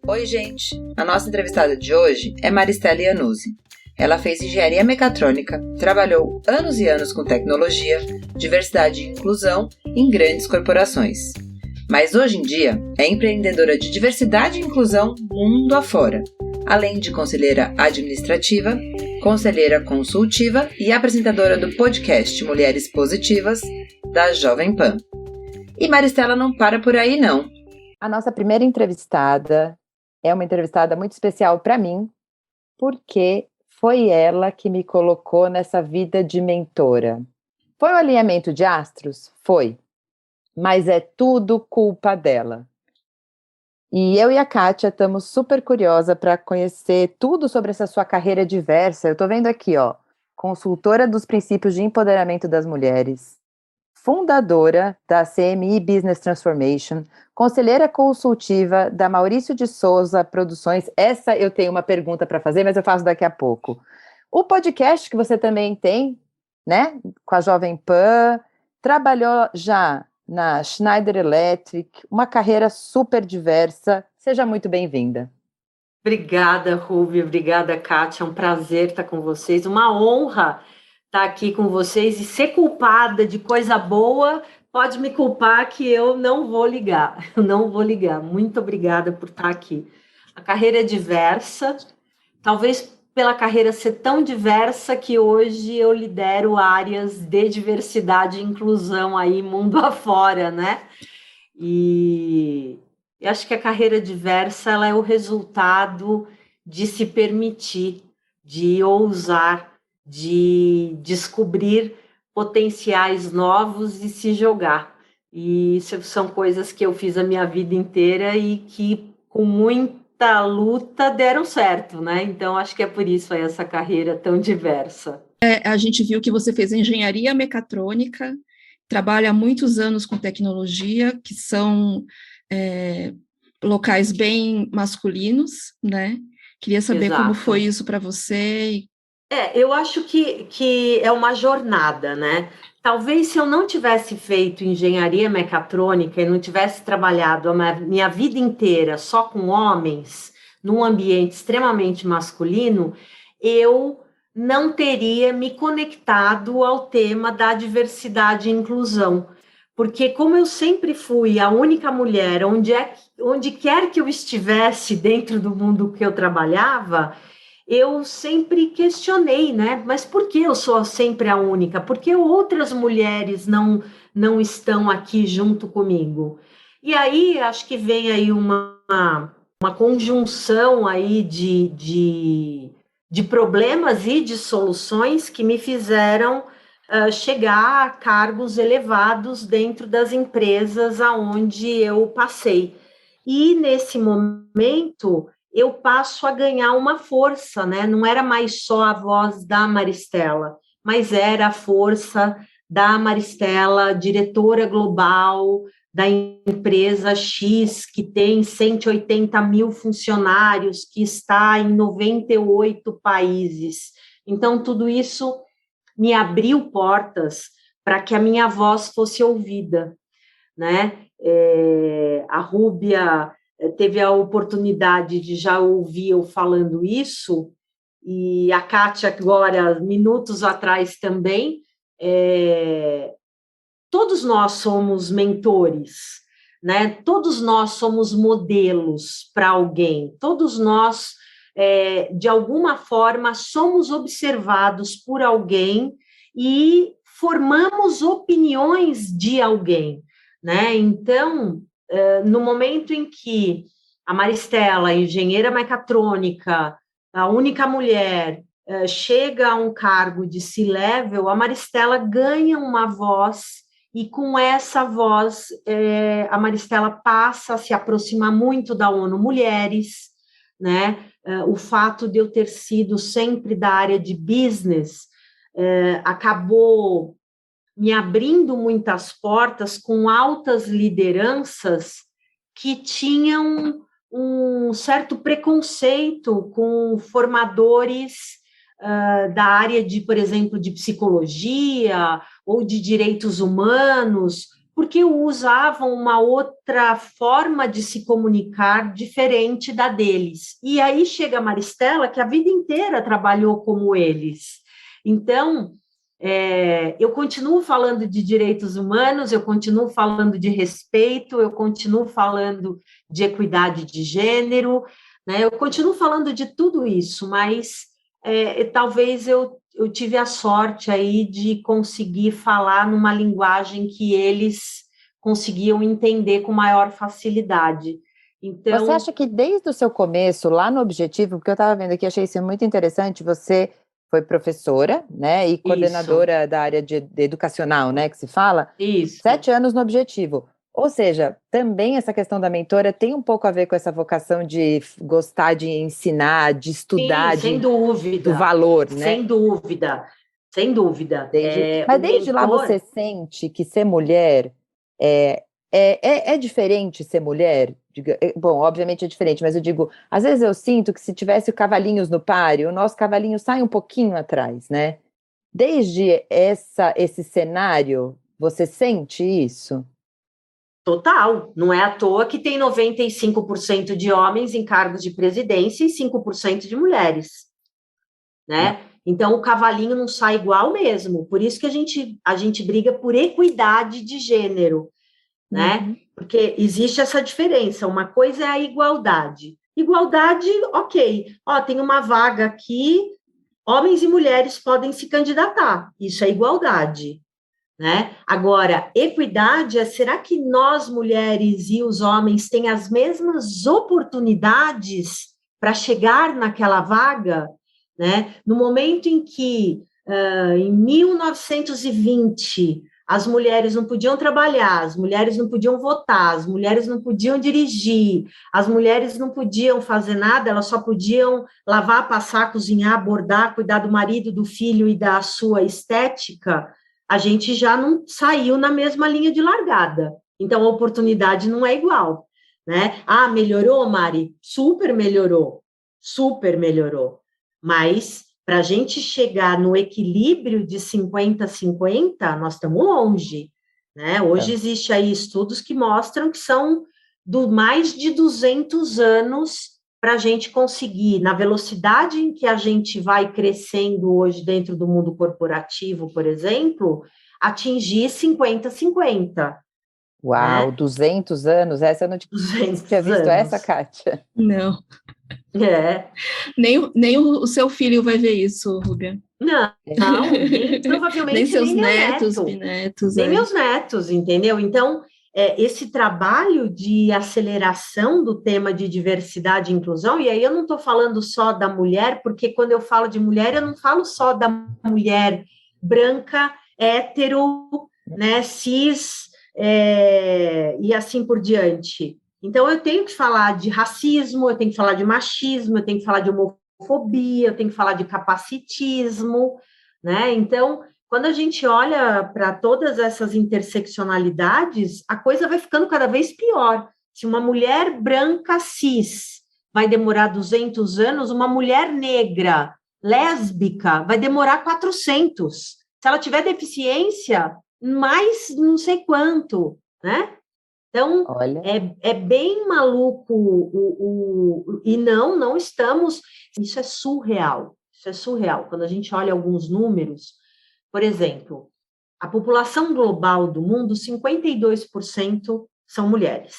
Oi, gente! A nossa entrevistada de hoje é Maristela Iannuzzi. Ela fez engenharia mecatrônica, trabalhou anos e anos com tecnologia, diversidade e inclusão em grandes corporações. Mas hoje em dia é empreendedora de diversidade e inclusão mundo afora, além de conselheira administrativa, conselheira consultiva e apresentadora do podcast Mulheres Positivas, da Jovem Pan. E Maristela não para por aí, não. A nossa primeira entrevistada é uma entrevistada muito especial para mim, porque foi ela que me colocou nessa vida de mentora. Foi um alinhamento de astros? Foi. Mas é tudo culpa dela. E eu e a Kátia estamos super curiosas para conhecer tudo sobre essa sua carreira diversa. Eu estou vendo aqui, ó, consultora dos princípios de empoderamento das mulheres, fundadora da CMI Business Transformation, conselheira consultiva da Maurício de Souza Produções. Essa eu tenho uma pergunta para fazer, mas eu faço daqui a pouco. O podcast que você também tem, né, com a Jovem Pan, trabalhou já na Schneider Electric, uma carreira super diversa. Seja muito bem-vinda. Obrigada, Ruby, obrigada, Kátia, é um prazer estar com vocês, uma honra estar aqui com vocês e ser culpada de coisa boa, pode me culpar que eu não vou ligar, muito obrigada por estar aqui. A carreira é diversa, talvez pela carreira ser tão diversa que hoje eu lidero áreas de diversidade e inclusão aí mundo afora, né? E eu acho que a carreira diversa ela é o resultado de se permitir, de ousar, de descobrir potenciais novos e se jogar. E isso são coisas que eu fiz a minha vida inteira e que com muita luta deram certo, né? Então acho que é por isso aí essa carreira tão diversa. A gente viu que você fez engenharia mecatrônica, trabalha há muitos anos com tecnologia, que são locais bem masculinos, né? Queria saber Exato. Como foi isso para você. Eu acho que é uma jornada, né? Talvez se eu não tivesse feito engenharia mecatrônica e não tivesse trabalhado a minha vida inteira só com homens, num ambiente extremamente masculino, eu não teria me conectado ao tema da diversidade e inclusão. Porque como eu sempre fui a única mulher, onde quer que eu estivesse dentro do mundo que eu trabalhava, eu sempre questionei, né? Mas por que eu sou sempre a única? Por que outras mulheres não estão aqui junto comigo? E aí, acho que vem aí uma conjunção aí de problemas e de soluções que me fizeram chegar a cargos elevados dentro das empresas aonde eu passei. E, nesse momento, eu passo a ganhar uma força, né? Não era mais só a voz da Maristela, mas era a força da Maristela, diretora global da empresa X, que tem 180 mil funcionários, que está em 98 países. Então, tudo isso me abriu portas para que a minha voz fosse ouvida, né? A Rúbia teve a oportunidade de já ouvir eu falando isso, e a Kátia agora, minutos atrás também, todos nós somos mentores, né? Todos nós somos modelos para alguém, todos nós, de alguma forma, somos observados por alguém e formamos opiniões de alguém, né? Então, no momento em que a Maristela, engenheira mecatrônica, a única mulher, chega a um cargo de C-level, a Maristela ganha uma voz e com essa voz a Maristela passa a se aproximar muito da ONU Mulheres, né? O fato de eu ter sido sempre da área de business acabou me abrindo muitas portas com altas lideranças que tinham um certo preconceito com formadores da área de, por exemplo, de psicologia ou de direitos humanos porque usavam uma outra forma de se comunicar diferente da deles. E aí chega a Maristela, que a vida inteira trabalhou como eles. Então, eu continuo falando de direitos humanos, eu continuo falando de respeito, eu continuo falando de equidade de gênero, né? Eu continuo falando de tudo isso, mas talvez eu tive a sorte aí de conseguir falar numa linguagem que eles conseguiam entender com maior facilidade. Então, você acha que desde o seu começo, lá no Objetivo, porque eu estava vendo aqui, achei isso muito interessante, você foi professora, né, e coordenadora da área de educacional, né, que se fala? Isso. 7 anos no Objetivo. Ou seja, também essa questão da mentora tem um pouco a ver com essa vocação de gostar de ensinar, de estudar, sim, sem dúvida, do valor, né? Sem dúvida, sem dúvida. Mas desde lá você sente que ser mulher é diferente ser mulher? Bom, obviamente é diferente, mas eu digo, às vezes eu sinto que se tivesse cavalinhos no páreo, o nosso cavalinho sai um pouquinho atrás, né? Desde esse cenário, você sente isso? Total, não é à toa que tem 95% de homens em cargos de presidência e 5% de mulheres, né? Então, o cavalinho não sai igual mesmo, por isso que a gente briga por equidade de gênero, né? Porque existe essa diferença, uma coisa é a igualdade. Igualdade, ok, tem uma vaga aqui, homens e mulheres podem se candidatar, isso é igualdade. Né? Agora, equidade será que nós, mulheres e os homens, têm as mesmas oportunidades para chegar naquela vaga? Né? No momento em que, em 1920, as mulheres não podiam trabalhar, as mulheres não podiam votar, as mulheres não podiam dirigir, as mulheres não podiam fazer nada, elas só podiam lavar, passar, cozinhar, bordar, cuidar do marido, do filho e da sua estética. A gente já não saiu na mesma linha de largada. Então, a oportunidade não é igual, né? Melhorou, Mari? Super melhorou. Mas, para a gente chegar no equilíbrio de 50-50, nós estamos longe, né? Hoje existe aí estudos que mostram que são mais de 200 anos para a gente conseguir, na velocidade em que a gente vai crescendo hoje dentro do mundo corporativo, por exemplo, atingir 50-50. Uau, né? 200 anos? Essa eu não tinha visto essa, Kátia? Não. Nem o seu filho vai ver isso, Rúbia. Não, provavelmente nem seus nem netos, neto, bisnetos. Nem meus netos, entendeu? Então, esse trabalho de aceleração do tema de diversidade e inclusão, e aí eu não estou falando só da mulher, porque quando eu falo de mulher, eu não falo só da mulher branca, hétero, né, cis, e assim por diante. Então, eu tenho que falar de racismo, eu tenho que falar de machismo, eu tenho que falar de homofobia, eu tenho que falar de capacitismo, né? Então, quando a gente olha para todas essas interseccionalidades, a coisa vai ficando cada vez pior. Se uma mulher branca cis vai demorar 200 anos, uma mulher negra, lésbica, vai demorar 400. Se ela tiver deficiência, mais não sei quanto, né? Então, é bem maluco, e não estamos... Isso é surreal, Quando a gente olha alguns números, por exemplo, a população global do mundo, 52% são mulheres.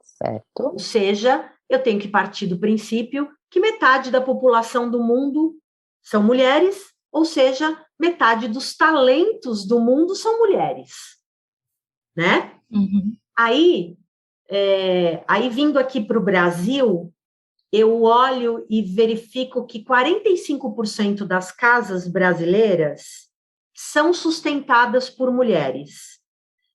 Certo. Ou seja, eu tenho que partir do princípio que metade da população do mundo são mulheres, ou seja, metade dos talentos do mundo são mulheres, né? Uhum. Aí vindo aqui para o Brasil, eu olho e verifico que 45% das casas brasileiras são sustentadas por mulheres.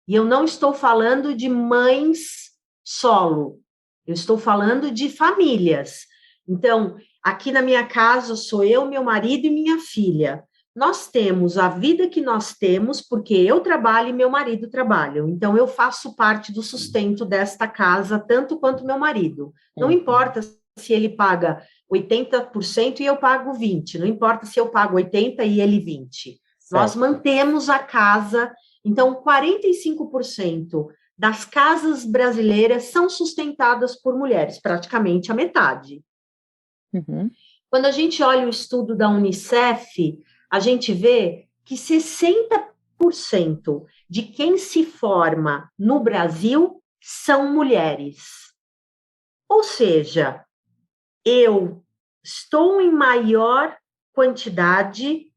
E eu não estou falando de mães solo, eu estou falando de famílias. Então, aqui na minha casa sou eu, meu marido e minha filha. Nós temos a vida que nós temos porque eu trabalho e meu marido trabalha. Então, eu faço parte do sustento desta casa, tanto quanto meu marido. Não importa se ele paga 80% e eu pago 20%. Não importa se eu pago 80% e ele 20%. Certo. Nós mantemos a casa Então, 45% das casas brasileiras são sustentadas por mulheres, praticamente a metade. Uhum. Quando a gente olha o estudo da Unicef, a gente vê que 60% de quem se forma no Brasil são mulheres. Ou seja, eu estou em maior quantidade,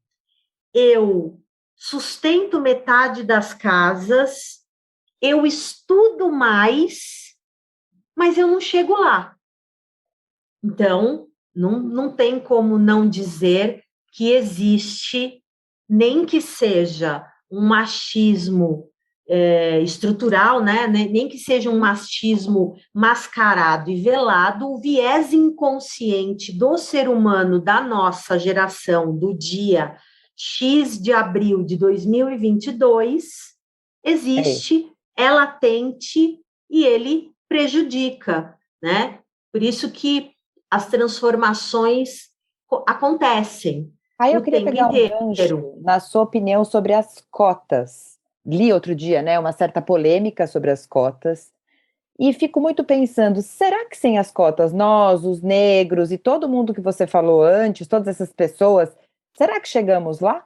eu sustento metade das casas, eu estudo mais, mas eu não chego lá. Então, não tem como não dizer que existe, nem que seja um machismo estrutural, né? Nem que seja um machismo mascarado e velado, o viés inconsciente do ser humano da nossa geração, do dia X de abril de 2022, existe, é latente e ele prejudica, né? Por isso que as transformações acontecem Aí eu o queria tempo pegar um inteiro. gancho na sua opinião sobre as cotas. Li outro dia, né, uma certa polêmica sobre as cotas, e fico muito pensando, será que sem as cotas, nós, os negros e todo mundo que você falou antes, todas essas pessoas, será que chegamos lá?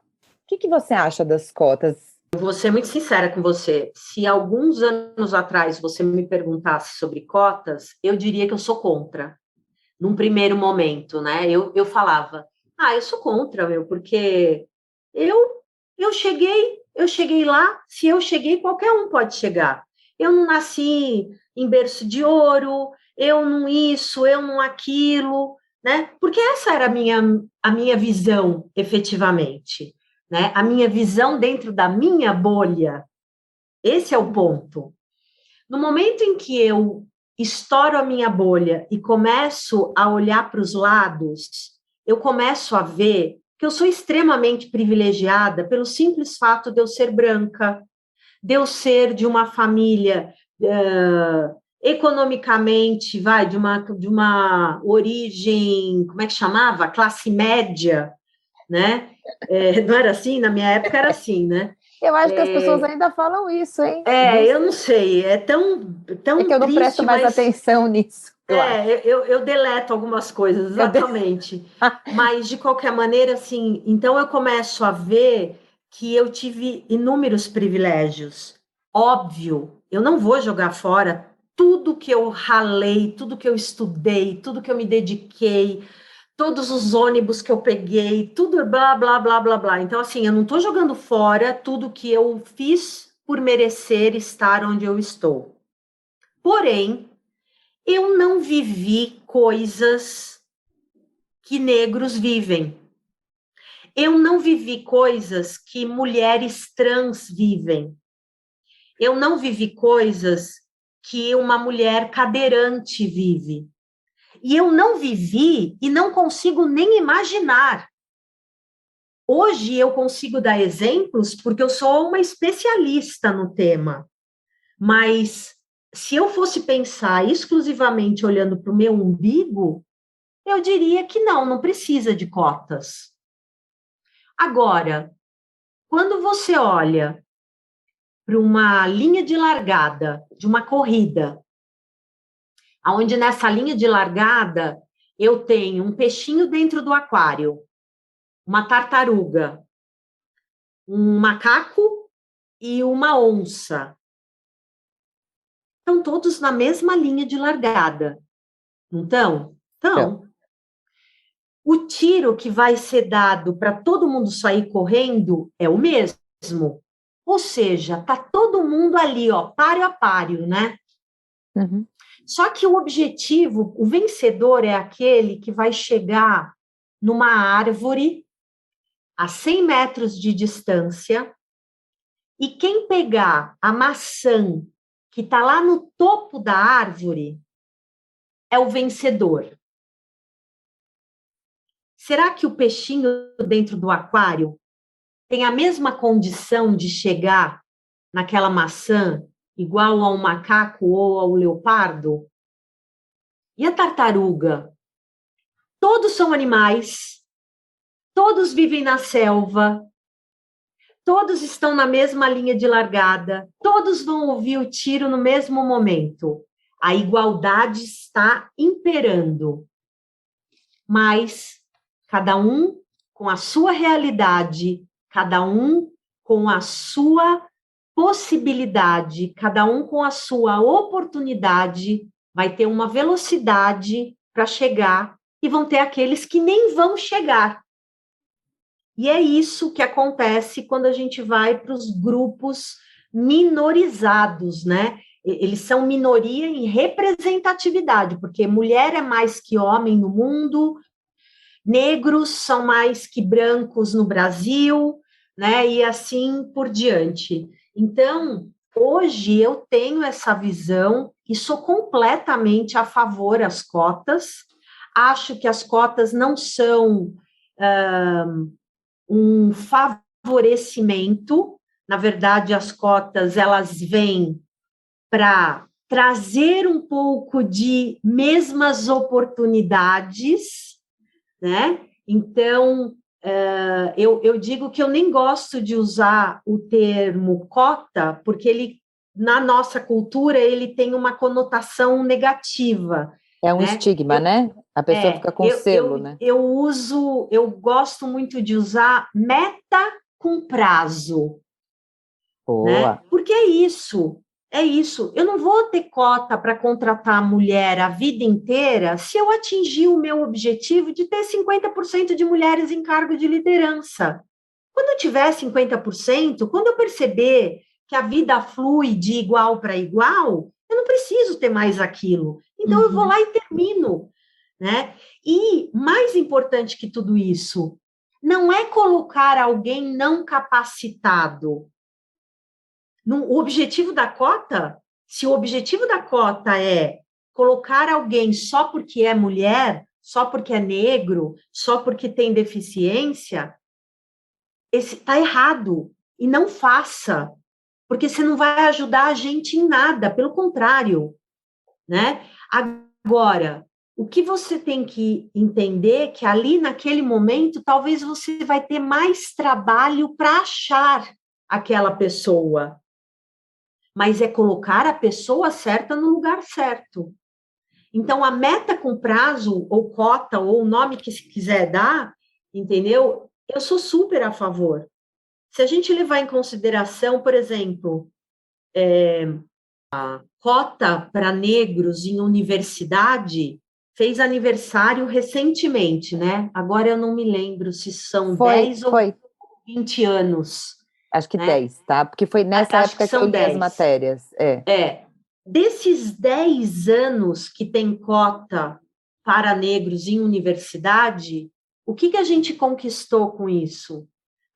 O que você acha das cotas? Eu vou ser muito sincera com você. Se alguns anos atrás você me perguntasse sobre cotas, eu diria que eu sou contra. Num primeiro momento, né? Eu falava, eu sou contra, porque eu cheguei lá, se eu cheguei, qualquer um pode chegar. Eu não nasci em berço de ouro, eu não isso, eu não aquilo, né? Porque essa era a minha visão, efetivamente, né? A minha visão dentro da minha bolha. Esse é o ponto. No momento em que eu estouro a minha bolha e começo a olhar para os lados, eu começo a ver que eu sou extremamente privilegiada pelo simples fato de eu ser branca, de eu ser de uma família economicamente, de uma origem, como é que chamava? Classe média, né? Não era assim? Na minha época era assim, né? Eu acho que as pessoas ainda falam isso, hein? Eu não sei, é tão É que eu não triste, presto mais mas atenção nisso, eu acho. eu deleto algumas coisas, exatamente. Mas, de qualquer maneira, assim, então eu começo a ver que eu tive inúmeros privilégios. Óbvio, eu não vou jogar fora tudo que eu ralei, tudo que eu estudei, tudo que eu me dediquei, todos os ônibus que eu peguei, tudo blá, blá, blá, blá, blá. Então, assim, eu não estou jogando fora tudo que eu fiz por merecer estar onde eu estou. Porém, eu não vivi coisas que negros vivem. Eu não vivi coisas que mulheres trans vivem. Eu não vivi coisas que uma mulher cadeirante vive. E eu não vivi e não consigo nem imaginar. Hoje eu consigo dar exemplos porque eu sou uma especialista no tema. Mas se eu fosse pensar exclusivamente olhando para o meu umbigo, eu diria que não precisa de cotas. Agora, quando você olha para uma linha de largada de uma corrida, onde nessa linha de largada eu tenho um peixinho dentro do aquário, uma tartaruga, um macaco e uma onça. Estão todos na mesma linha de largada, não estão? Então, o tiro que vai ser dado para todo mundo sair correndo é o mesmo. Ou seja, está todo mundo ali, ó, páreo a páreo, né? Uhum. Só que o objetivo, o vencedor é aquele que vai chegar numa árvore a 100 metros de distância e quem pegar a maçã que está lá no topo da árvore é o vencedor. Será que o peixinho dentro do aquário tem a mesma condição de chegar naquela maçã igual ao macaco ou ao leopardo? E a tartaruga? Todos são animais, todos vivem na selva, todos estão na mesma linha de largada, todos vão ouvir o tiro no mesmo momento. A igualdade está imperando, mas cada um com a sua realidade, cada um com a sua possibilidade, cada um com a sua oportunidade, vai ter uma velocidade para chegar, e vão ter aqueles que nem vão chegar. E é isso que acontece quando a gente vai para os grupos minorizados, né? Eles são minoria em representatividade, porque mulher é mais que homem no mundo, negros são mais que brancos no Brasil, né? E assim por diante. Então, hoje eu tenho essa visão e sou completamente a favor das cotas. Acho que as cotas não são um favorecimento. Na verdade, as cotas, elas vêm para trazer um pouco de mesmas oportunidades, né? Então, eu digo que eu nem gosto de usar o termo cota, porque ele, na nossa cultura, ele tem uma conotação negativa. É um estigma, né? A pessoa fica com selo, né? Eu gosto muito de usar meta com prazo. Boa. Né? Porque é isso. Eu não vou ter cota para contratar mulher a vida inteira se eu atingir o meu objetivo de ter 50% de mulheres em cargo de liderança. Quando eu tiver 50%, quando eu perceber que a vida flui de igual para igual, eu não preciso ter mais aquilo. Então, eu vou lá e termino. Né? E, mais importante que tudo isso, não é colocar alguém não capacitado. O objetivo da cota, se o objetivo da cota é colocar alguém só porque é mulher, só porque é negro, só porque tem deficiência, está errado. E não faça, porque você não vai ajudar a gente em nada, pelo contrário. Né? Agora, o que você tem que entender é que ali, naquele momento, talvez você vai ter mais trabalho para achar aquela pessoa. Mas é colocar a pessoa certa no lugar certo. Então, a meta com prazo, ou cota, ou o nome que se quiser dar, entendeu? Eu sou super a favor. Se a gente levar em consideração, por exemplo, a cota para negros em universidade fez aniversário recentemente, né? Agora eu não me lembro se são 10 ou 20 anos. Acho que 10, tá? Porque foi nessa época que eu li 10. as matérias. Desses 10 anos que tem cota para negros em universidade, o que a gente conquistou com isso?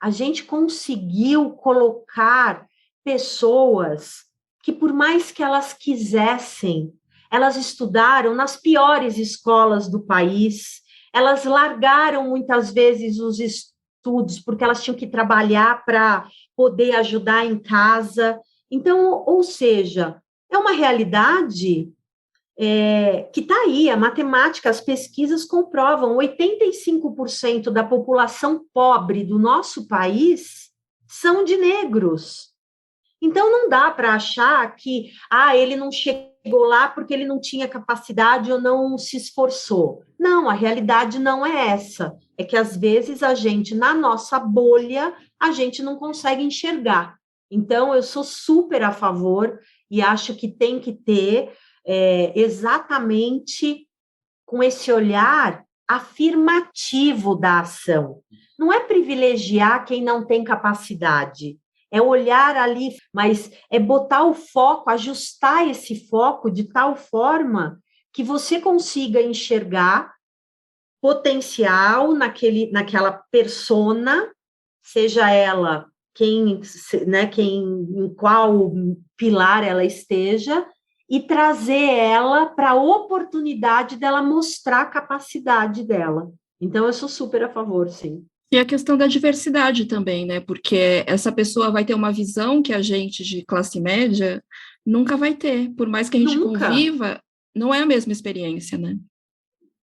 A gente conseguiu colocar pessoas que, por mais que elas quisessem, elas estudaram nas piores escolas do país, elas largaram muitas vezes os estudos, porque elas tinham que trabalhar para poder ajudar em casa. Então, ou seja, é uma realidade que está aí, a matemática, as pesquisas comprovam, 85% da população pobre do nosso país são de negros. Então, não dá para achar que ele não chegou lá porque ele não tinha capacidade ou não se esforçou. Não, a realidade não é essa. É que, às vezes, a gente, na nossa bolha, a gente não consegue enxergar. Então, eu sou super a favor e acho que tem que ter exatamente com esse olhar afirmativo da ação. Não é privilegiar quem não tem capacidade, é olhar ali, mas é botar o foco, ajustar esse foco de tal forma que você consiga enxergar potencial naquela persona, seja ela em qual pilar ela esteja, e trazer ela para a oportunidade dela mostrar a capacidade dela. Então, eu sou super a favor, sim. E a questão da diversidade também, né? Porque essa pessoa vai ter uma visão que a gente de classe média nunca vai ter. Por mais que a gente conviva, não é a mesma experiência, né?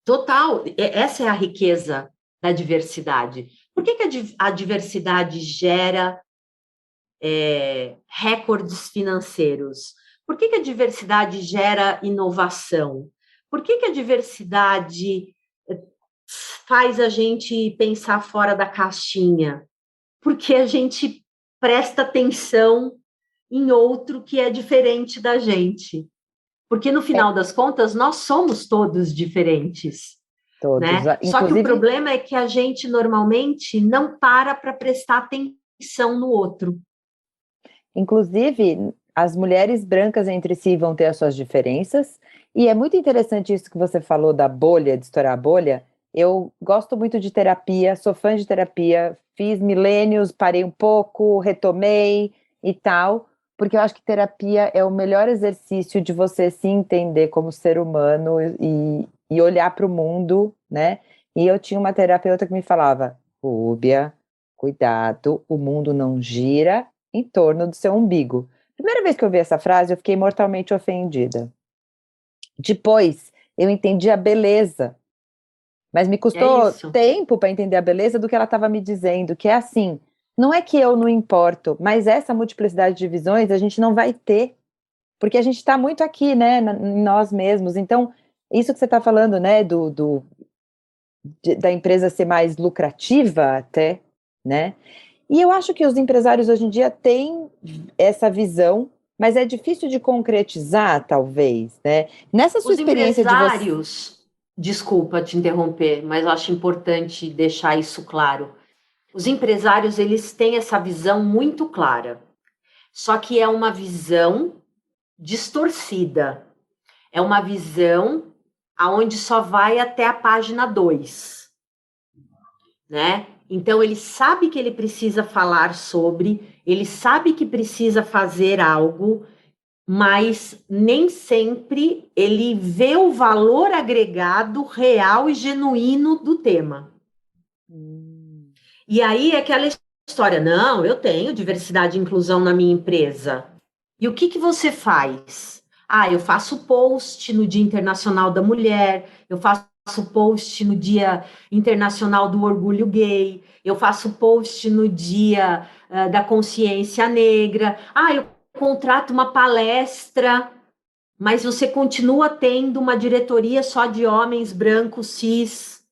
Total. Essa é a riqueza da diversidade. Por que a diversidade gera recordes financeiros? Por que a diversidade gera inovação? Por que a diversidade faz a gente pensar fora da caixinha? Porque a gente presta atenção em outro que é diferente da gente. Porque, no final das contas, nós somos todos diferentes. Todos. Né? Inclusive... Só que o problema é que a gente, normalmente, não para prestar atenção no outro. Inclusive, as mulheres brancas entre si vão ter as suas diferenças, e é muito interessante isso que você falou da bolha, de estourar a bolha. Eu gosto muito de terapia, sou fã de terapia, fiz milênios, parei um pouco, retomei e tal, porque eu acho que terapia é o melhor exercício de você se entender como ser humano e olhar para o mundo, né? E eu tinha uma terapeuta que me falava, Rúbia, cuidado, o mundo não gira em torno do seu umbigo. Primeira vez que eu vi essa frase, eu fiquei mortalmente ofendida. Depois, eu entendi a beleza, mas me custou tempo para entender a beleza do que ela estava me dizendo, que é assim, não é que eu não importo, mas essa multiplicidade de visões a gente não vai ter, porque a gente está muito aqui, né, em nós mesmos. Então, isso que você está falando, né, da empresa ser mais lucrativa até, né, e eu acho que os empresários hoje em dia têm essa visão, mas é difícil de concretizar, talvez, né? Nessa sua experiência de você... Desculpa te interromper, mas eu acho importante deixar isso claro. Os empresários, eles têm essa visão muito clara, só que é uma visão distorcida. É uma visão aonde só vai até a página 2, né? Então, ele sabe que ele precisa falar sobre, ele sabe que precisa fazer algo, mas nem sempre ele vê o valor agregado real e genuíno do tema. E aí é aquela história, não, eu tenho diversidade e inclusão na minha empresa. E o que você faz? Eu faço post no Dia Internacional da Mulher, eu faço post no Dia Internacional do Orgulho Gay, eu faço post no Dia da Consciência Negra, eu contrato uma palestra, mas você continua tendo uma diretoria só de homens brancos, cis,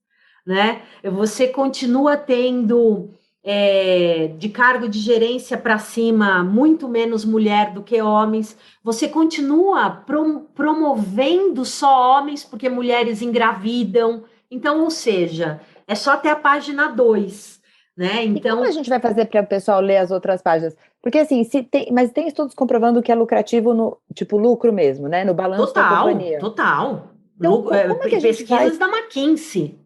né? Você continua tendo de cargo de gerência para cima muito menos mulher do que homens, você continua promovendo só homens porque mulheres engravidam, então, ou seja, é só até a página 2, né? Então, e como a gente vai fazer para o pessoal ler as outras páginas? Porque assim, mas tem estudos comprovando que é lucrativo no tipo lucro mesmo, né? No balanço da companhia. Total. Então, como é que a gente pesquisas da McKinsey.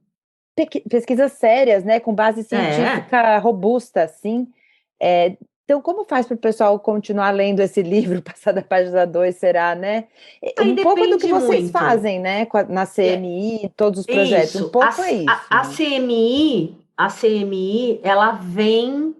Pesquisas sérias, né, com base científica robusta, assim. Então, como faz para o pessoal continuar lendo esse livro, passar da página 2, será, né? Um pouco do que vocês fazem, né, na CMI, todos os projetos, isso. Um pouco é isso. A CMI, ela vem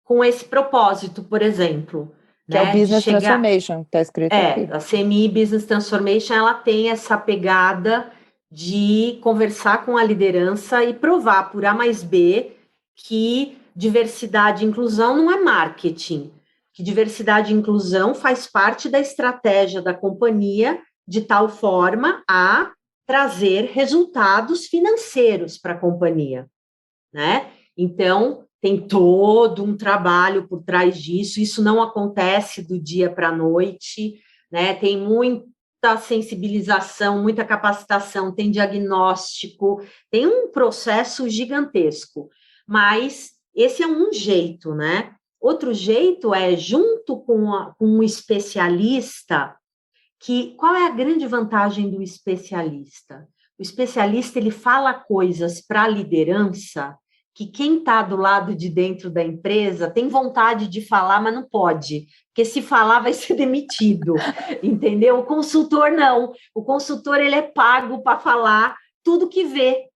com esse propósito, por exemplo. Que é o Business Transformation, está escrito aqui. A CMI Business Transformation, ela tem essa pegada de conversar com a liderança e provar por A mais B que diversidade e inclusão não é marketing, que diversidade e inclusão faz parte da estratégia da companhia de tal forma a trazer resultados financeiros para a companhia, né? Então, tem todo um trabalho por trás disso, isso não acontece do dia para a noite, né? Tem muita sensibilização, muita capacitação, tem diagnóstico, tem um processo gigantesco, mas esse é um jeito, né? Outro jeito é, junto com um especialista, qual é a grande vantagem do especialista? O especialista, ele fala coisas para a liderança que quem está do lado de dentro da empresa tem vontade de falar, mas não pode, porque se falar vai ser demitido, entendeu? O consultor não, o consultor ele é pago para falar tudo que vê,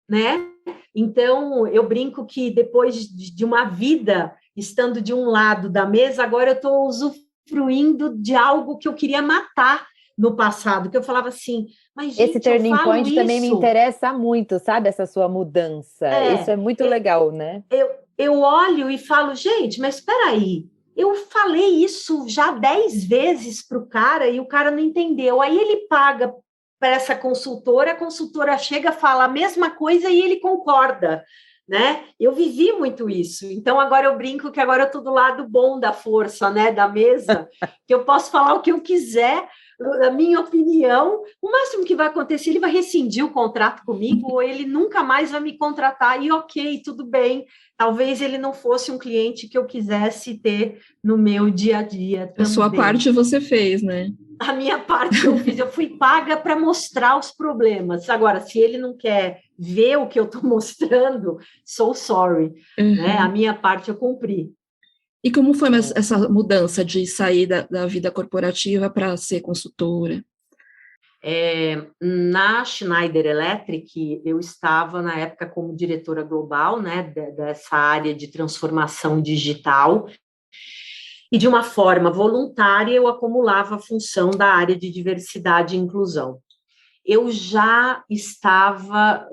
né? Então, eu brinco que depois de uma vida estando de um lado da mesa, agora eu estou usufruindo de algo que eu queria matar no passado, que eu falava assim, mas gente, esse turning point também me interessa muito, sabe? Essa sua mudança. Isso é muito legal, né? Eu olho e falo, gente, mas espera aí, Eu falei isso já 10 vezes para o cara e o cara não entendeu. Aí ele paga para essa consultora, a consultora chega, fala a mesma coisa e ele concorda, né? Eu vivi muito isso. Então, agora eu brinco que agora eu estou do lado bom da força, né? Da mesa, que eu posso falar o que eu quiser, a minha opinião. O máximo que vai acontecer, ele vai rescindir o contrato comigo ou ele nunca mais vai me contratar e ok, tudo bem. Talvez ele não fosse um cliente que eu quisesse ter no meu dia a dia também. A sua parte você fez, né? A minha parte eu fiz, eu fui paga para mostrar os problemas. Agora, se ele não quer ver o que eu estou mostrando, so sorry. Né? A minha parte eu cumpri. E como foi essa mudança de sair da vida corporativa para ser consultora? Na Schneider Electric, eu estava, na época, como diretora global, né, dessa área de transformação digital, e de uma forma voluntária eu acumulava a função da área de diversidade e inclusão. Eu já estava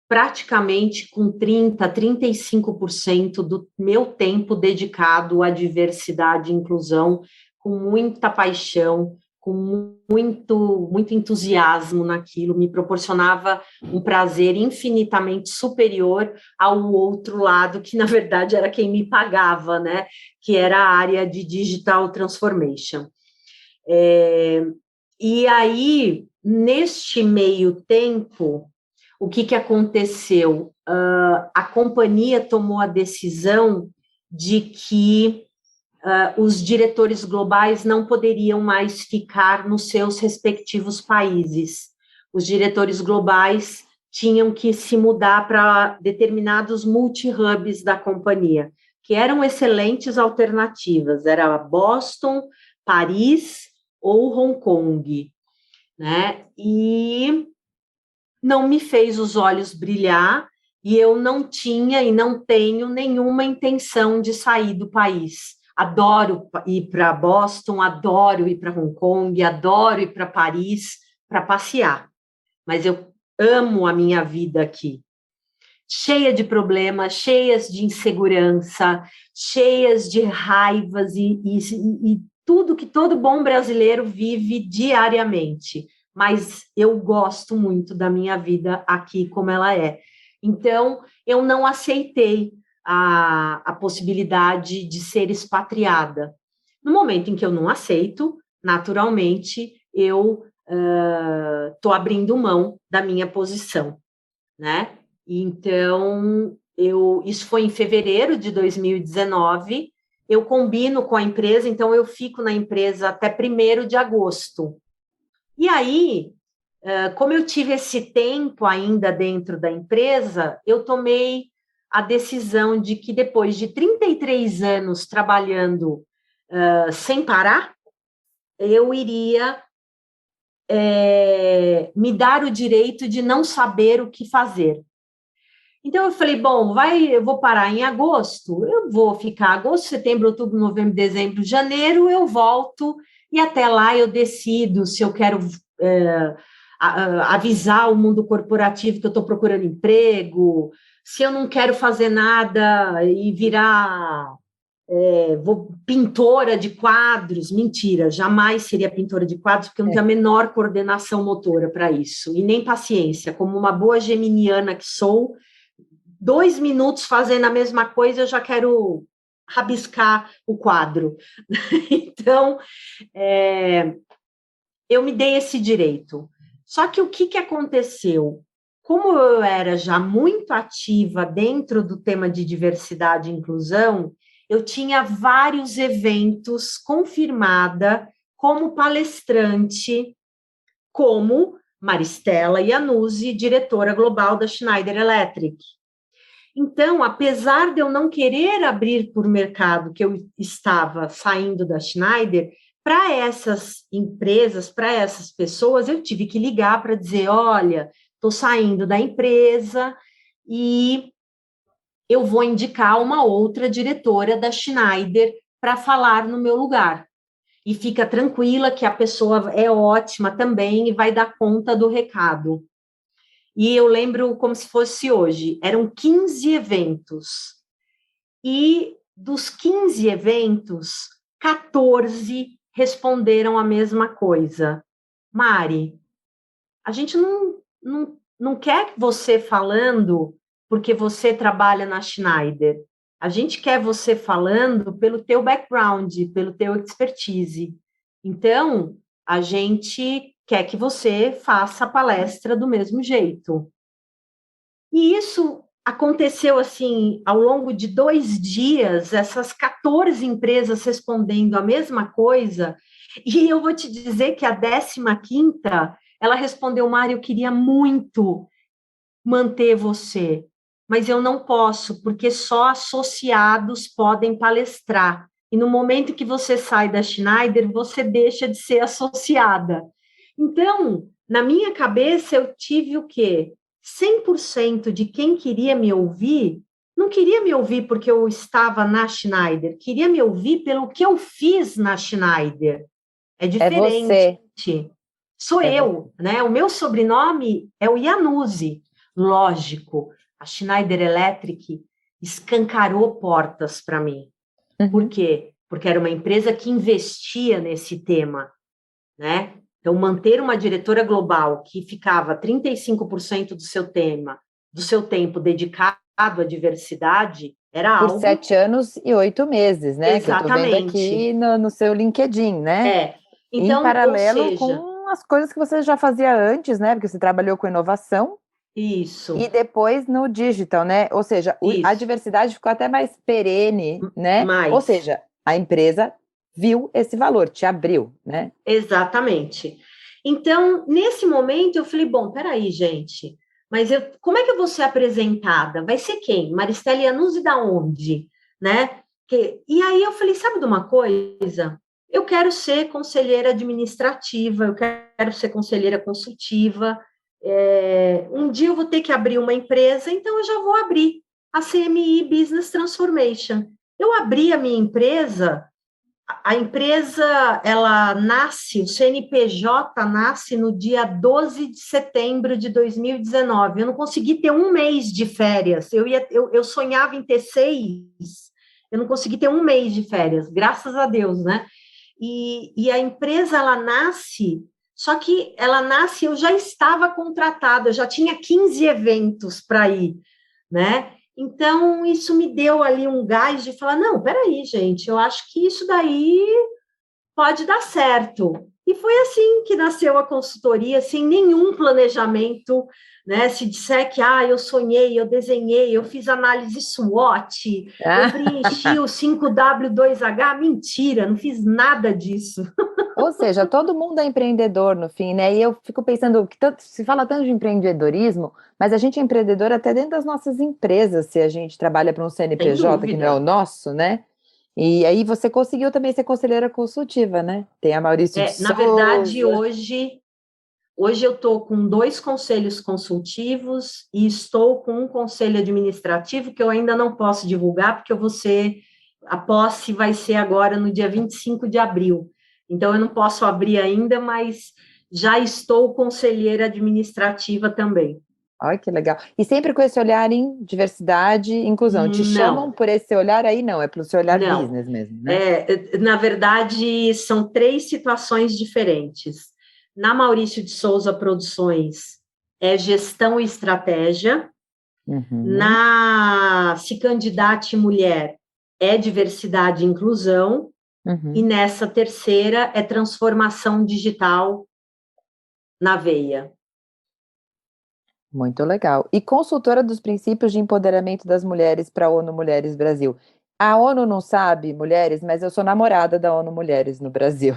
praticamente com 35% do meu tempo dedicado à diversidade e inclusão, com muita paixão, com muito entusiasmo naquilo, me proporcionava um prazer infinitamente superior ao outro lado, que na verdade era quem me pagava, né? Que era a área de Digital Transformation. E aí, neste meio tempo, o que aconteceu? A companhia tomou a decisão de que os diretores globais não poderiam mais ficar nos seus respectivos países. Os diretores globais tinham que se mudar para determinados multi-hubs da companhia, que eram excelentes alternativas, era Boston, Paris ou Hong Kong, né? E não me fez os olhos brilhar, e eu não tinha e não tenho nenhuma intenção de sair do país. Adoro ir para Boston, adoro ir para Hong Kong, adoro ir para Paris para passear, mas eu amo a minha vida aqui, cheia de problemas, cheias de insegurança, cheias de raivas e tudo que todo bom brasileiro vive diariamente, mas eu gosto muito da minha vida aqui como ela é. Então, eu não aceitei a possibilidade de ser expatriada. No momento em que eu não aceito, naturalmente, eu estou abrindo mão da minha posição, né? Então, isso foi em fevereiro de 2019, eu combino com a empresa, então eu fico na empresa até 1º de agosto. E aí, como eu tive esse tempo ainda dentro da empresa, eu tomei a decisão de que depois de 33 anos trabalhando sem parar, eu iria me dar o direito de não saber o que fazer. Então, eu falei, bom, eu vou parar em agosto, eu vou ficar agosto, setembro, outubro, novembro, dezembro, janeiro, eu volto, e até lá eu decido se eu quero avisar o mundo corporativo que eu estou procurando emprego, se eu não quero fazer nada e virar pintora de quadros. Mentira, jamais seria pintora de quadros, porque eu não tenho a menor coordenação motora para isso, e nem paciência, como uma boa geminiana que sou, 2 minutos fazendo a mesma coisa, eu já quero rabiscar o quadro. Então, eu me dei esse direito. Só que o que aconteceu? Como eu era já muito ativa dentro do tema de diversidade e inclusão, eu tinha vários eventos confirmada como palestrante, como Maristela Iannuzzi, diretora global da Schneider Electric. Então, apesar de eu não querer abrir por mercado, que eu estava saindo da Schneider, para essas empresas, para essas pessoas, eu tive que ligar para dizer, olha, estou saindo da empresa e eu vou indicar uma outra diretora da Schneider para falar no meu lugar. E fica tranquila que a pessoa é ótima também e vai dar conta do recado. E eu lembro como se fosse hoje, eram 15 eventos. E dos 15 eventos, 14 responderam a mesma coisa. Mari, a gente não quer você falando porque você trabalha na Schneider. A gente quer você falando pelo teu background, pelo teu expertise. Então, a gente quer que você faça a palestra do mesmo jeito. E isso aconteceu assim, ao longo de 2 dias, essas 14 empresas respondendo a mesma coisa, e eu vou te dizer que a 15ª, ela respondeu, Mari, eu queria muito manter você, mas eu não posso, porque só associados podem palestrar. E no momento que você sai da Schneider, você deixa de ser associada. Então, na minha cabeça, eu tive o quê? 100% de quem queria me ouvir, não queria me ouvir porque eu estava na Schneider, queria me ouvir pelo que eu fiz na Schneider. É diferente. É você. Sou eu, né? O meu sobrenome é o Iannuzzi. Lógico, a Schneider Electric escancarou portas para mim. Por quê? Porque era uma empresa que investia nesse tema, né? Então, manter uma diretora global que ficava 35% do seu tempo dedicado à diversidade, era Por algo... 7 anos e 8 meses, né? Exatamente. Que eu estou vendo aqui no seu LinkedIn, né? Então, em paralelo ou seja, com as coisas que você já fazia antes, né? Porque você trabalhou com inovação. Isso. E depois no digital, né? Ou seja, a diversidade ficou até mais perene, né? Ou seja, a empresa viu esse valor, te abriu, né? Exatamente. Então, nesse momento, eu falei, bom, peraí, gente, mas como é que eu vou ser apresentada? Vai ser quem? Maristela Iannuzzi da onde? Né? E aí eu falei, sabe de uma coisa? Eu quero ser conselheira administrativa, eu quero ser conselheira consultiva, um dia eu vou ter que abrir uma empresa, então eu já vou abrir a CMI Business Transformation. Eu abri a minha empresa... A empresa, ela nasce, o CNPJ nasce no dia 12 de setembro de 2019. Eu não consegui ter um mês de férias. Eu sonhava em ter 6, eu não consegui ter um mês de férias, graças a Deus, né? E a empresa, ela nasce, só que ela nasce, eu já estava contratada, eu já tinha 15 eventos para ir, né? Então, isso me deu ali um gás de falar, não, peraí, gente, eu acho que isso daí pode dar certo. E foi assim que nasceu a consultoria, sem nenhum planejamento, né? Se disser que, eu sonhei, eu desenhei, eu fiz análise SWOT, eu preenchi o 5W2H, mentira, não fiz nada disso. Ou seja, todo mundo é empreendedor no fim, né? E eu fico pensando que se fala tanto de empreendedorismo, mas a gente é empreendedor até dentro das nossas empresas, se a gente trabalha para um CNPJ que não é o nosso, né? E aí você conseguiu também ser conselheira consultiva, né? Tem a Maurício de Souza. Na verdade, hoje eu estou com 2 conselhos consultivos e estou com um conselho administrativo que eu ainda não posso divulgar, porque a posse vai ser agora no dia 25 de abril. Então, eu não posso abrir ainda, mas já estou conselheira administrativa também. Olha que legal. E sempre com esse olhar em diversidade e inclusão. Te chamam por esse olhar aí? Não, é pelo seu olhar business mesmo, né? Na verdade, são 3 situações diferentes. Na Maurício de Souza Produções, é gestão e estratégia. Na Se Candidate Mulher, é diversidade e inclusão. E nessa terceira, é transformação digital na veia. Muito legal. E consultora dos princípios de empoderamento das mulheres para a ONU Mulheres Brasil. A ONU não sabe, mulheres, mas eu sou namorada da ONU Mulheres no Brasil.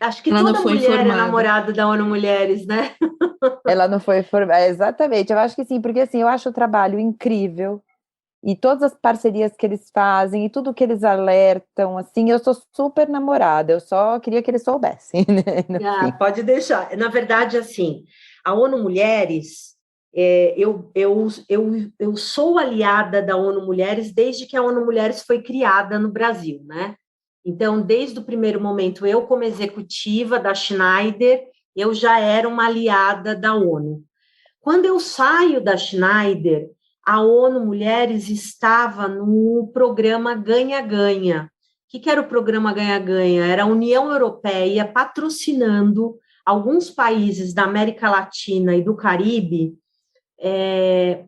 Acho que toda mulher é namorada da ONU Mulheres, né? Ela não foi informada, exatamente. Eu acho que sim, porque assim, eu acho o trabalho incrível e todas as parcerias que eles fazem e tudo que eles alertam, assim, eu sou super namorada, eu só queria que eles soubessem, né? Pode deixar. Na verdade, assim, a ONU Mulheres... eu sou aliada da ONU Mulheres desde que a ONU Mulheres foi criada no Brasil, né? Então, desde o primeiro momento, eu como executiva da Schneider, eu já era uma aliada da ONU. Quando eu saio da Schneider, a ONU Mulheres estava no programa Ganha-Ganha. O que era o programa Ganha-Ganha? Era a União Europeia patrocinando alguns países da América Latina e do Caribe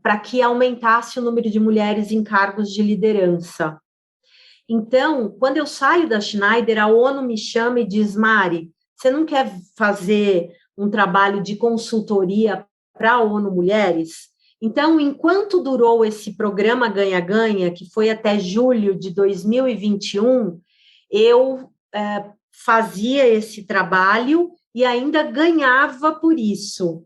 para que aumentasse o número de mulheres em cargos de liderança. Então, quando eu saio da Schneider, a ONU me chama e diz: Mari, você não quer fazer um trabalho de consultoria para a ONU Mulheres? Então, enquanto durou esse programa Ganha-Ganha, que foi até julho de 2021, eu fazia esse trabalho e ainda ganhava por isso,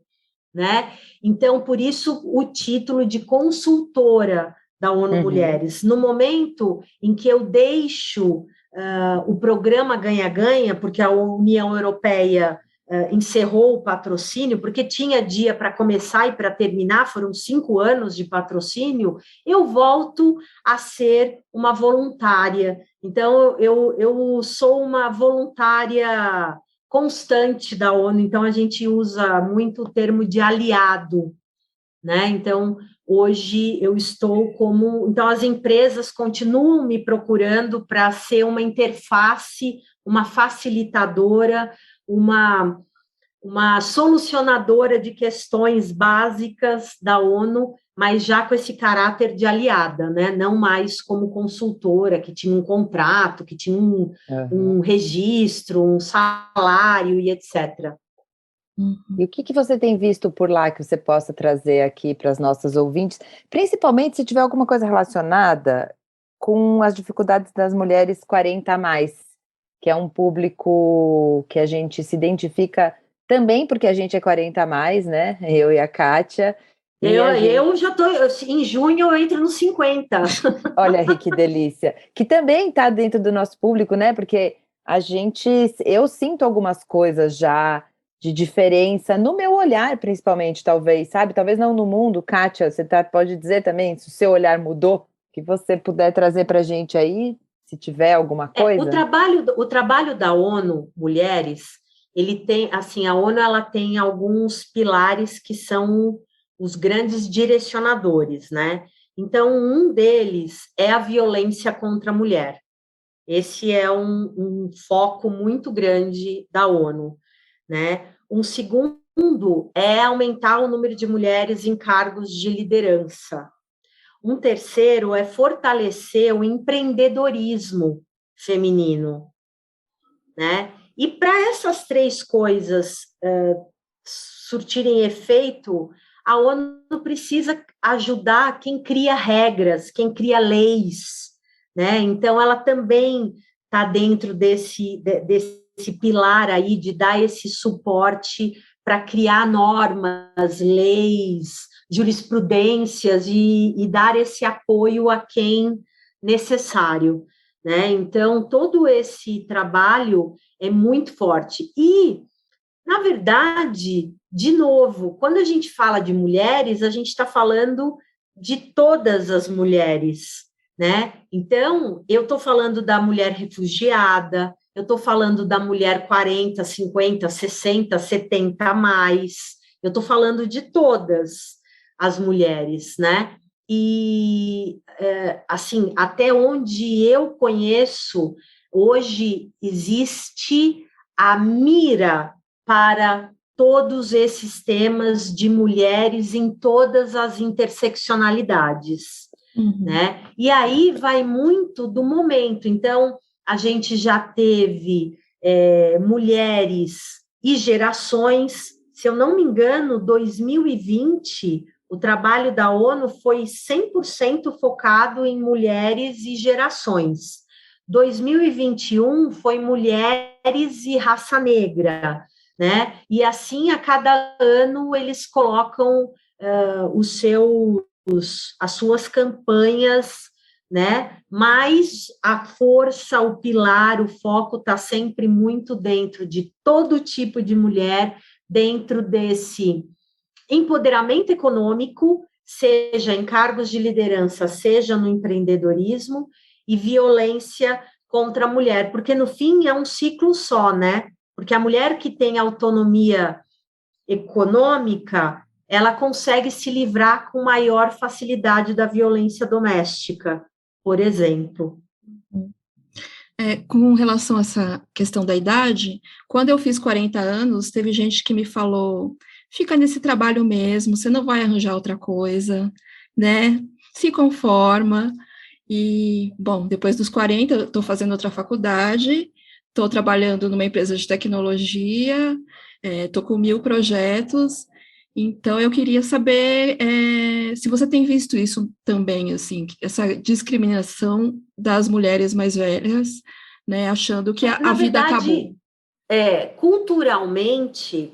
né? Então, por isso o título de consultora da ONU Mulheres. No momento em que eu deixo o programa Ganha-Ganha, porque a União Europeia encerrou o patrocínio, porque tinha dia para começar e para terminar, foram 5 anos de patrocínio, eu volto a ser uma voluntária. Então, eu sou uma voluntária constante da ONU, então a gente usa muito o termo de aliado, né? Então, hoje eu estou como... Então, as empresas continuam me procurando para ser uma interface, uma facilitadora, uma solucionadora de questões básicas da ONU, mas já com esse caráter de aliada, né? Não mais como consultora, que tinha um contrato, que tinha um registro, um salário e etc. E o que você tem visto por lá que você possa trazer aqui para as nossas ouvintes, principalmente se tiver alguma coisa relacionada com as dificuldades das mulheres 40 a mais, que é um público que a gente se identifica também porque a gente é 40 a mais, né? Eu e a Kátia. Eu já estou, em junho eu entro nos 50. Olha aí que delícia. Que também está dentro do nosso público, né? Porque eu sinto algumas coisas já de diferença no meu olhar, principalmente, talvez, sabe? Talvez não no mundo. Kátia, você pode dizer também se o seu olhar mudou, que você puder trazer para a gente aí, se tiver alguma coisa. O trabalho da ONU Mulheres, ele tem, assim, a ONU ela tem alguns pilares que são os grandes direcionadores, né? Então, um deles é a violência contra a mulher. Esse é um foco muito grande da ONU, né? Um segundo é aumentar o número de mulheres em cargos de liderança. Um terceiro é fortalecer o empreendedorismo feminino, né? E para essas 3 coisas surtirem efeito, a ONU precisa ajudar quem cria regras, quem cria leis, né? Então, ela também está dentro desse pilar aí de dar esse suporte para criar normas, leis, jurisprudências e dar esse apoio a quem necessário, né? Então, todo esse trabalho é muito forte. E, na verdade, de novo, quando a gente fala de mulheres, a gente está falando de todas as mulheres, né? Então, eu estou falando da mulher refugiada, eu estou falando da mulher 40, 50, 60, 70 a mais, eu estou falando de todas as mulheres, né? E, assim, até onde eu conheço, hoje existe a mira para todos esses temas de mulheres em todas as interseccionalidades, né? E aí vai muito do momento. Então, a gente já teve mulheres e gerações. Se eu não me engano, 2020, o trabalho da ONU foi 100% focado em mulheres e gerações. 2021 foi mulheres e raça negra, né? E assim, a cada ano, eles colocam as suas campanhas, né? Mas a força, o pilar, o foco está sempre muito dentro de todo tipo de mulher, dentro desse empoderamento econômico, seja em cargos de liderança, seja no empreendedorismo, e violência contra a mulher, porque no fim é um ciclo só, né? Porque a mulher que tem autonomia econômica, ela consegue se livrar com maior facilidade da violência doméstica, por exemplo. Com relação a essa questão da idade, quando eu fiz 40 anos, teve gente que me falou, fica nesse trabalho mesmo, você não vai arranjar outra coisa, né? Se conforma. E, bom, depois dos 40, eu estou fazendo outra faculdade, estou trabalhando numa empresa de tecnologia, estou com 1000 projetos, então eu queria saber se você tem visto isso também, assim, essa discriminação das mulheres mais velhas, né, achando que a vida acabou. Culturalmente,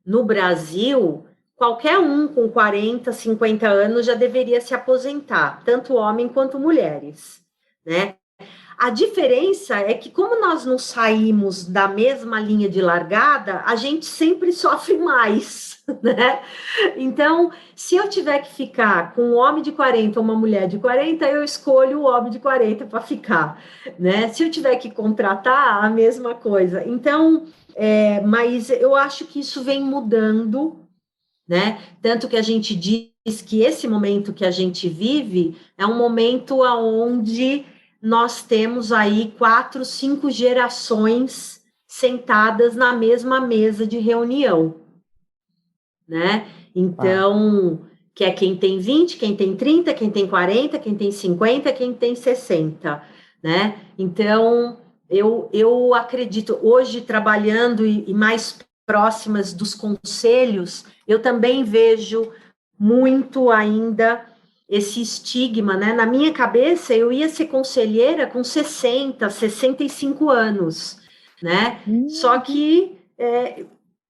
no Brasil, qualquer um com 40, 50 anos já deveria se aposentar, tanto homem quanto mulheres, né? A diferença é que, como nós não saímos da mesma linha de largada, a gente sempre sofre mais, né? Então, se eu tiver que ficar com um homem de 40 ou uma mulher de 40, eu escolho o homem de 40 para ficar, né? Se eu tiver que contratar, a mesma coisa. Então, mas eu acho que isso vem mudando, né? Tanto que a gente diz que esse momento que a gente vive é um momento onde nós temos aí 4, 5 gerações sentadas na mesma mesa de reunião, né? Então, que é quem tem 20, quem tem 30, quem tem 40, quem tem 50, quem tem 60, né? Então, eu acredito, hoje trabalhando e mais próximas dos conselhos, eu também vejo muito ainda esse estigma, né? Na minha cabeça, eu ia ser conselheira com 60, 65 anos, né? Só que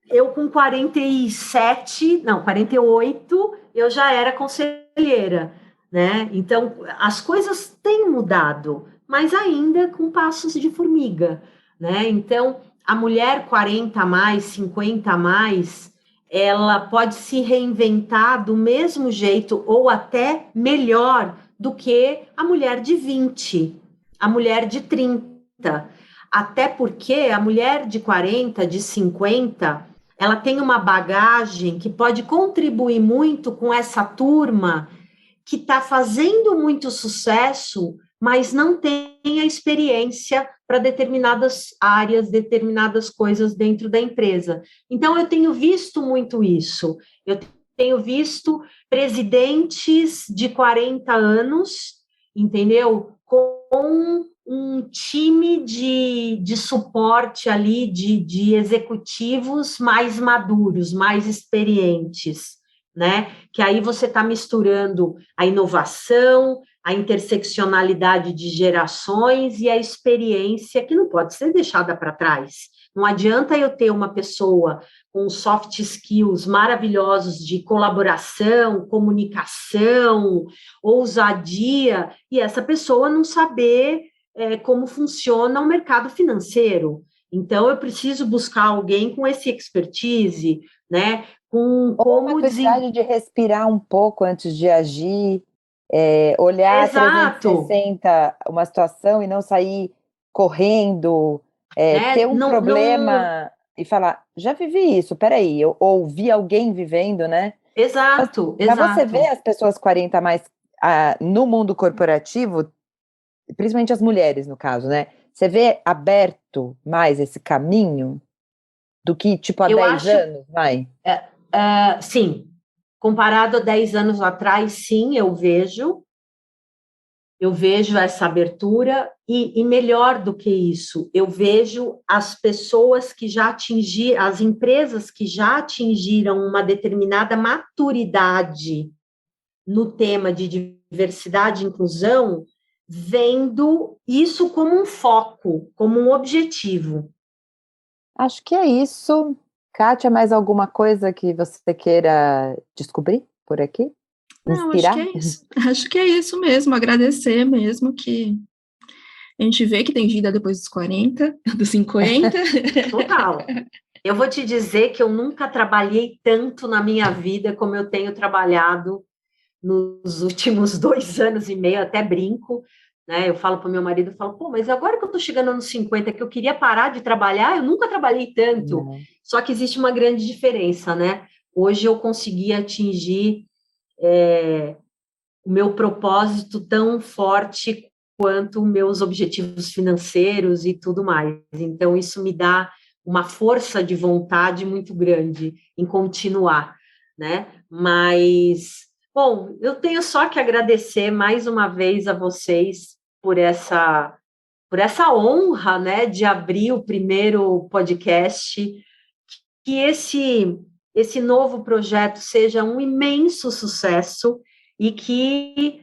eu com 48, eu já era conselheira, né? Então, as coisas têm mudado, mas ainda com passos de formiga, né? Então, a mulher 40 a mais, 50 a mais, ela pode se reinventar do mesmo jeito ou até melhor do que a mulher de 20, a mulher de 30. Até porque a mulher de 40, de 50, ela tem uma bagagem que pode contribuir muito com essa turma que está fazendo muito sucesso, mas não tem a experiência para determinadas áreas, determinadas coisas dentro da empresa. Então, eu tenho visto muito isso. Eu tenho visto presidentes de 40 anos, entendeu? Com um time de suporte ali, de executivos mais maduros, mais experientes, né? Que aí você está misturando a inovação, a interseccionalidade de gerações e a experiência que não pode ser deixada para trás. Não adianta eu ter uma pessoa com soft skills maravilhosos de colaboração, comunicação, ousadia, e essa pessoa não saber como funciona o mercado financeiro. Então, eu preciso buscar alguém com esse expertise, né? Com como uma capacidade de respirar um pouco antes de agir, olhar Exato. 360 uma situação e não sair correndo, ter um problema e falar, já vivi isso, peraí, eu ouvi alguém vivendo, né? Exato, Mas você vê as pessoas 40 mais no mundo corporativo, principalmente as mulheres, no caso, né? Você vê aberto mais esse caminho do que, tipo, há 10 anos, vai? Sim. Comparado a 10 anos atrás, sim, eu vejo essa abertura e melhor do que isso, eu vejo as pessoas que já atingiram, as empresas que já atingiram uma determinada maturidade no tema de diversidade e inclusão, vendo isso como um foco, como um objetivo. Acho que é isso. Kátia, mais alguma coisa que você queira descobrir por aqui? Não, acho que é isso. Acho que é isso mesmo, agradecer mesmo que a gente vê que tem vida depois dos 40, dos 50. Total. Eu vou te dizer que eu nunca trabalhei tanto na minha vida como eu tenho trabalhado nos últimos 2 anos e meio, até brinco, né? Eu falo para o meu marido, eu falo, pô, mas agora que eu estou chegando nos 50, que eu queria parar de trabalhar, eu nunca trabalhei tanto. Só que existe uma grande diferença, né? hoje eu consegui atingir o meu propósito tão forte quanto meus objetivos financeiros e tudo mais. Então, isso me dá uma força de vontade muito grande em continuar, né? Mas, bom, eu tenho só que agradecer mais uma vez a vocês por essa honra, né, de abrir o primeiro podcast, que esse novo projeto seja um imenso sucesso e que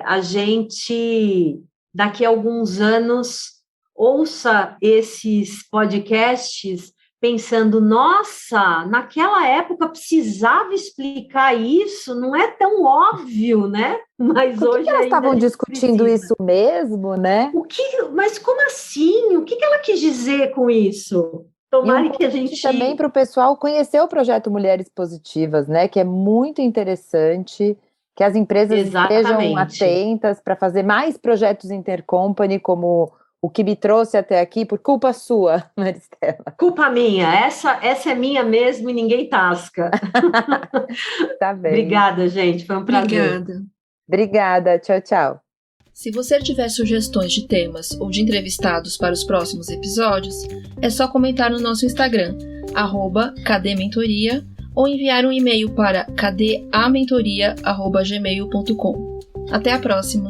a gente, daqui a alguns anos, ouça esses podcasts pensando, nossa, naquela época precisava explicar isso, não é tão óbvio, né? Mas Por que hoje que elas estavam discutindo isso mesmo, né? Mas como assim? O que ela quis dizer com isso? Tomara que a gente... também para o pessoal conhecer o projeto Mulheres Positivas, né? Que é muito interessante, que as empresas estejam atentas para fazer mais projetos intercompany, como o que me trouxe até aqui, por culpa sua, Maristela. Culpa minha, essa é minha mesmo e ninguém tasca. Tá bem. Obrigada, gente, foi um prazer. Obrigada, tchau, tchau. Se você tiver sugestões de temas ou de entrevistados para os próximos episódios, é só comentar no nosso Instagram, @cadmentoria, ou enviar um e-mail para cadamentoria@gmail.com. Até a próxima!